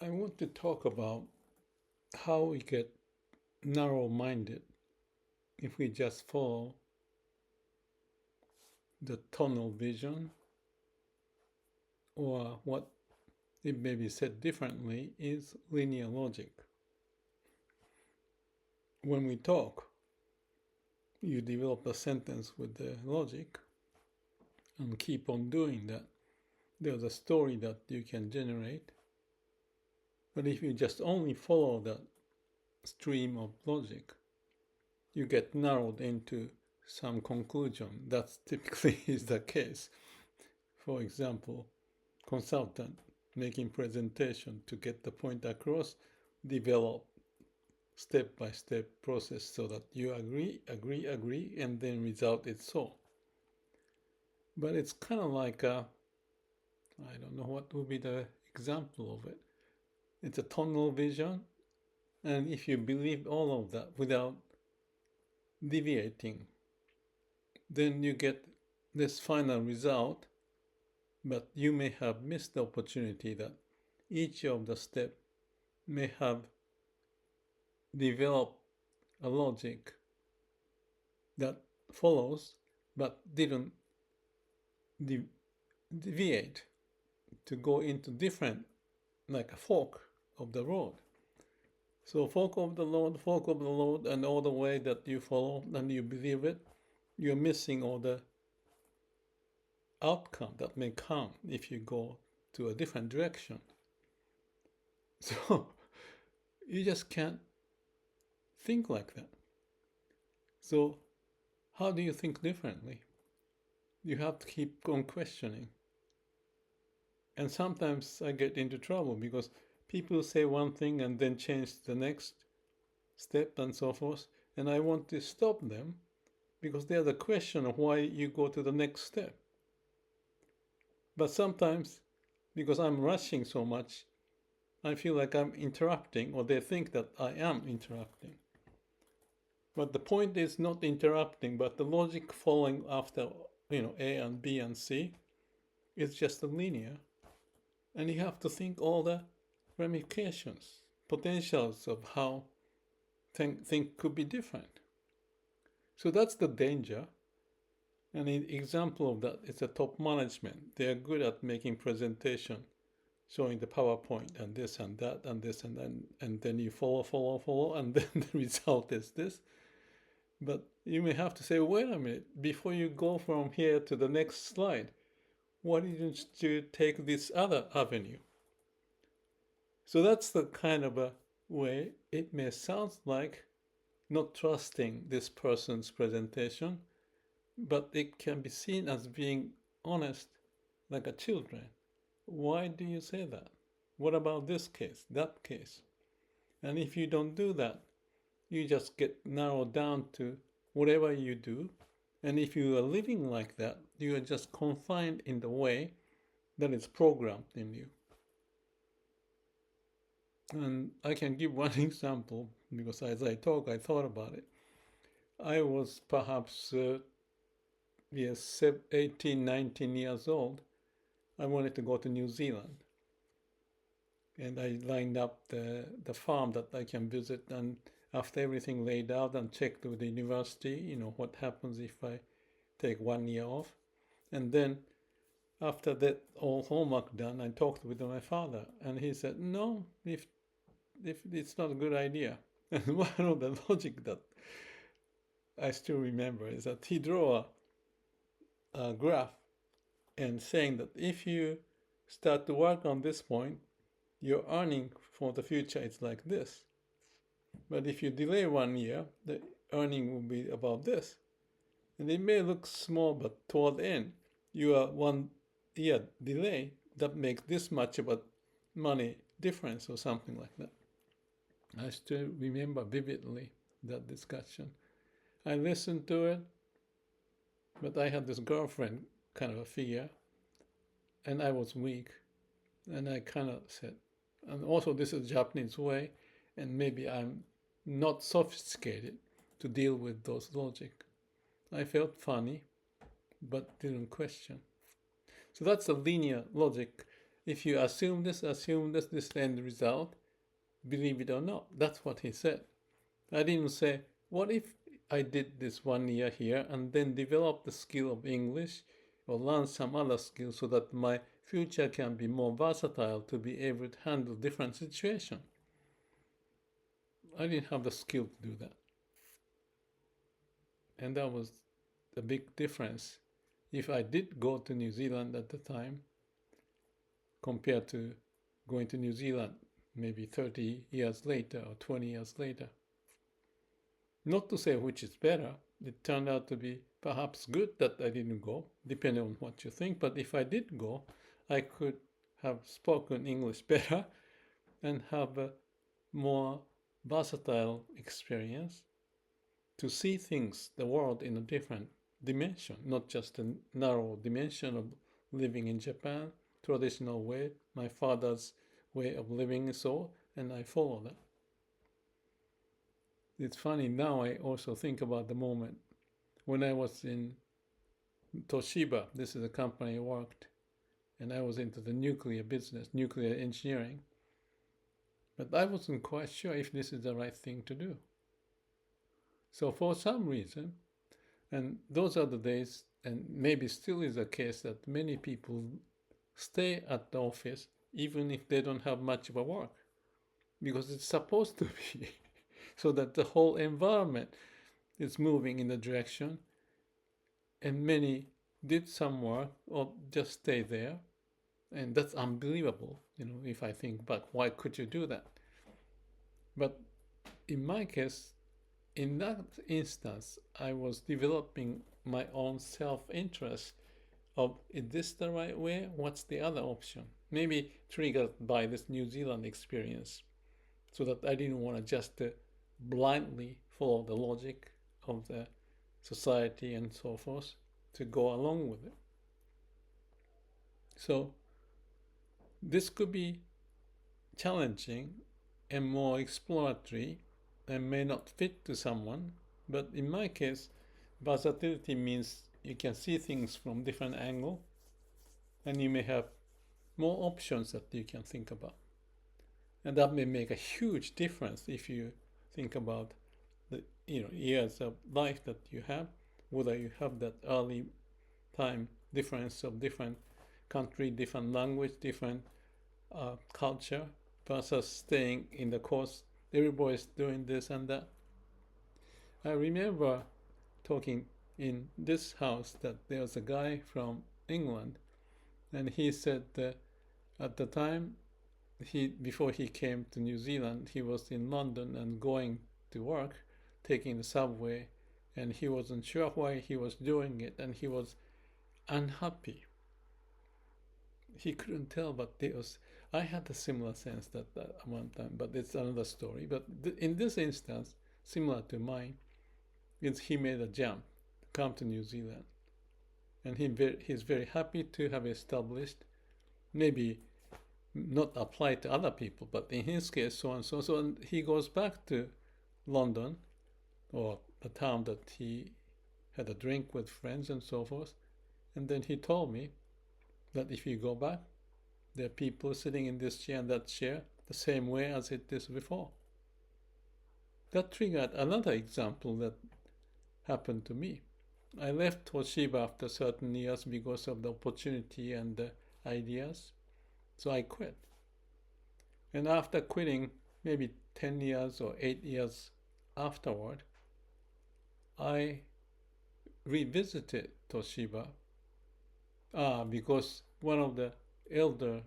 I want to talk about how we get narrow minded if we just follow the tunnel vision, or what it may be said differently is linear logic. When we talk, you develop a sentence with the logic and keep on doing that. There's a story that you can generate. But if you just only follow that stream of logic, you get narrowed into some conclusion. That's typically is the case. For example, consultant making presentation to get the point across, develop step-by-step process so that you agree, and then result is so. But it's kind of like I don't know what would be the example of it. It's a tunnel vision, and if you believe all of that without deviating, then you get this final result, but you may have missed the opportunity that each of the steps may have developed a logic that follows but didn't deviate to go into different, like a fork of the road. So fork of the road, and all the way that you follow and you believe it, you're missing all the outcome that may come if you go to a different direction. So you just can't think like that. So how do you think differently? You have to keep on questioning. And sometimes I get into trouble because people say one thing and then change the next step and so forth. And I want to stop them because there's a question of why you go to the next step. But sometimes, because I'm rushing so much, I feel like I'm interrupting, or they think that I am interrupting. But the point is not interrupting, but the logic following after, A and B and C is just a linear. And you have to think all the ramifications, potentials of how things could be different. So that's the danger. And an example of that is the top management. They are good at making presentation, showing the PowerPoint and this and that and this and then you follow, and then the result is this. But you may have to say, wait a minute, before you go from here to the next slide, why didn't you take this other avenue? So that's the kind of a way it may sound like not trusting this person's presentation, but it can be seen as being honest like a children. Why do you say that? What about this case, that case? And if you don't do that, you just get narrowed down to whatever you do. And if you are living like that, you are just confined in the way that is programmed in you. And I can give one example because as I talk, I thought about it. I was perhaps 18, 19 years old. I wanted to go to New Zealand. And I lined up the farm that I can visit. And after everything laid out and checked with the university, what happens if I take 1 year off. And then after that all homework done, I talked with my father. And he said, no, if it's not a good idea. And one of the logic that I still remember is that he drew a graph and saying that if you start to work on this point, your earning for the future is like this. But if you delay 1 year, the earning will be about this. And it may look small, but toward the end, you are 1 year delay that makes this much of a money difference or something like that. I still remember vividly that discussion. I listened to it, but I had this girlfriend kind of a figure, and I was weak. And I kind of said, and also this is Japanese way, and maybe I'm not sophisticated to deal with those logic. I felt funny, but didn't question. So that's a linear logic. if you assume this, this end result, believe it or not. That's what he said. I didn't say, what if I did this 1 year here and then develop the skill of English or learn some other skill so that my future can be more versatile to be able to handle different situations. I didn't have the skill to do that. And that was the big difference. If I did go to New Zealand at the time, compared to going to New Zealand maybe 30 years later or 20 years later. Not to say which is better, it turned out to be perhaps good that I didn't go, depending on what you think, but if I did go, I could have spoken English better and have a more versatile experience to see things, the world in a different dimension, not just a narrow dimension of living in Japan, traditional way, my father's way of living so, and I follow that. It's funny, now I also think about the moment when I was in Toshiba. This is a company I worked, and I was into the nuclear business, nuclear engineering. But I wasn't quite sure if this is the right thing to do. So for some reason, and those are the days, and maybe still is the case, that many people stay at the office even if they don't have much of a work, because it's supposed to be so that the whole environment is moving in the direction, and many did some work or just stay there, and that's unbelievable, if I think back, why could you do that? But in my case, in that instance, I was developing my own self-interest of, is this the right way? What's the other option? Maybe triggered by this New Zealand experience, so that I didn't want to just blindly follow the logic of the society and so forth, to go along with it. So this could be challenging and more exploratory and may not fit to someone, but in my case, versatility means you can see things from different angles, and you may have more options that you can think about. And that may make a huge difference if you think about the years of life that you have, whether you have that early time difference of different country, different language, different culture, versus staying in the course. Everybody's doing this and that. I remember talking in this house that there was a guy from England, and he said that at the time, before he came to New Zealand, he was in London and going to work, taking the subway, and he wasn't sure why he was doing it, and he was unhappy. He couldn't tell, but I had a similar sense that one time, but it's another story. But in this instance, similar to mine, he made a jump to come to New Zealand, and he's very happy to have established, maybe not apply to other people, but in his case, so and so. So he goes back to London, or the town that he had a drink with friends and so forth, and then he told me that if you go back, there are people sitting in this chair and that chair the same way as it is before. That triggered another example that happened to me. I left Toshiba after certain years because of the opportunity and the ideas, so I quit. And after quitting, maybe 10 years or 8 years afterward, I revisited Toshiba because one of the elder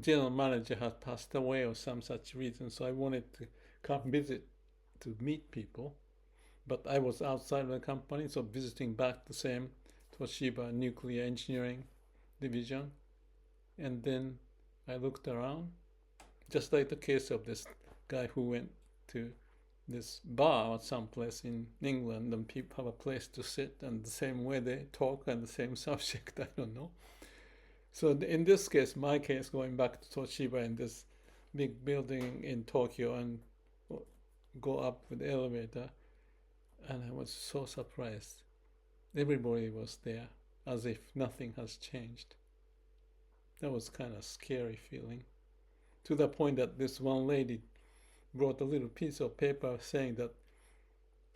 general manager had passed away or some such reason, so I wanted to come visit to meet people, but I was outside of the company, so visiting back the same Toshiba nuclear engineering division, and then I looked around, just like the case of this guy who went to this bar or someplace in England, and people have a place to sit, and the same way they talk and the same subject, I don't know. So in this case, my case, going back to Toshiba in this big building in Tokyo and go up with the elevator, and I was so surprised. Everybody was there, as if nothing has changed. That was kind of scary feeling. To the point that this one lady brought a little piece of paper saying that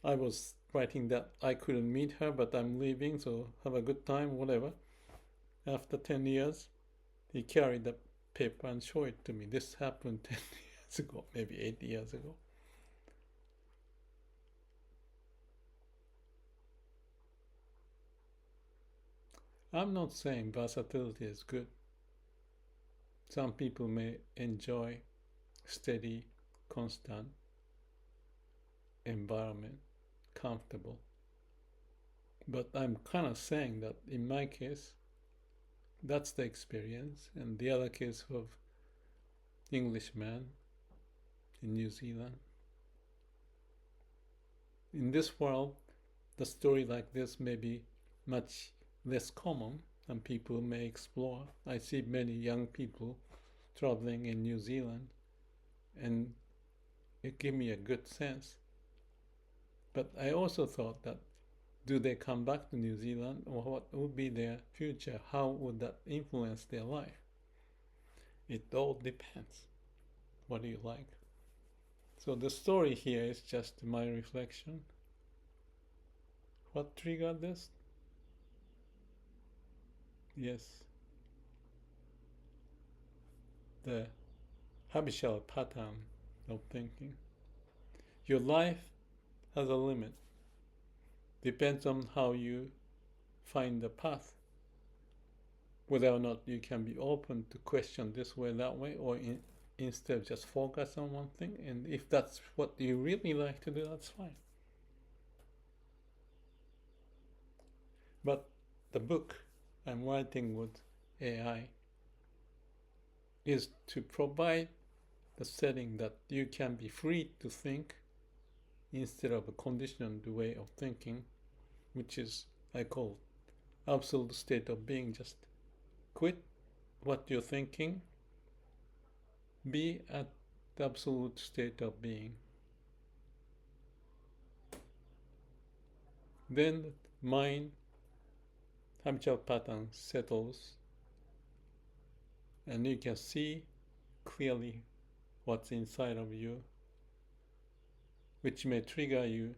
I was writing that I couldn't meet her, but I'm leaving, so have a good time, whatever. After 10 years, he carried the paper and showed it to me. This happened 10 years ago, maybe 8 years ago. I'm not saying versatility is good. Some people may enjoy steady, constant environment, comfortable. But I'm kind of saying that in my case, that's the experience. And the other case of Englishman in New Zealand. In this world, the story like this may be much less common and people may explore. I see many young people traveling in New Zealand and it gave me a good sense. But I also thought that do they come back to New Zealand or what would be their future? How would that influence their life? It all depends. What do you like? So the story here is just my reflection. What triggered this? Yes, the habitual pattern of thinking. Your life has a limit. Depends on how you find the path. Whether or not you can be open to question this way, that way, or instead just focus on one thing. And if that's what you really like to do, that's fine. But the book I'm writing with AI is to provide the setting that you can be free to think instead of a conditioned way of thinking, which is, I call, absolute state of being. Just quit what you're thinking, be at the absolute state of being. Then mind, habitual pattern settles, and you can see clearly what's inside of you, which may trigger you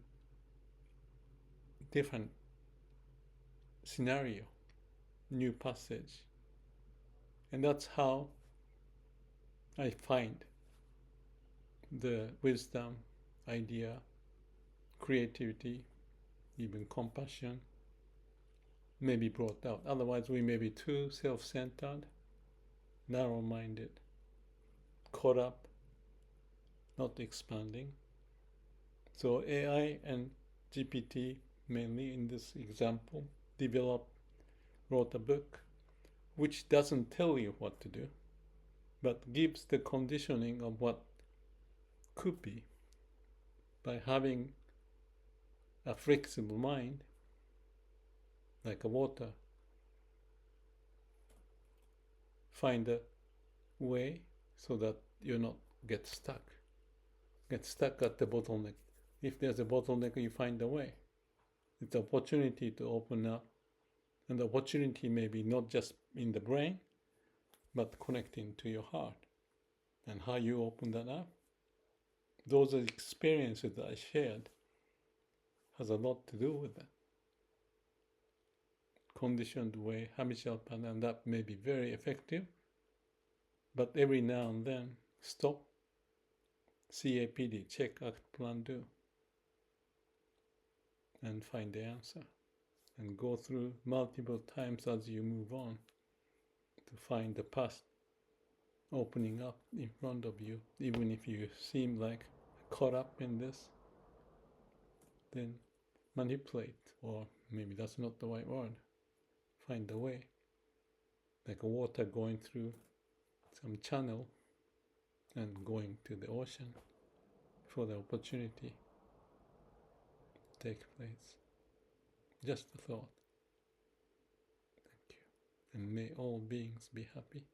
different scenario, new passage. And that's how I find the wisdom, idea, creativity, even compassion may be brought out. Otherwise, we may be too self-centered, narrow-minded, caught up, not expanding. So AI and GPT, mainly in this example, wrote a book which doesn't tell you what to do, but gives the conditioning of what could be by having a flexible mind, like a water. Find a way so that you not get stuck. Get stuck at the bottleneck. If there's a bottleneck, you find a way. It's an opportunity to open up. And the opportunity may be not just in the brain, but connecting to your heart. And how you open that up. Those experiences that I shared has a lot to do with that. Conditioned way, habitual pattern, that may be very effective, but every now and then, stop, CAPD, check, act, plan, do, and find the answer. And go through multiple times as you move on to find the path opening up in front of you. Even if you seem like caught up in this, then manipulate, or maybe that's not the right word. Find the way, like a water going through some channel and going to the ocean for the opportunity to take place. Just a thought. Thank you. And may all beings be happy.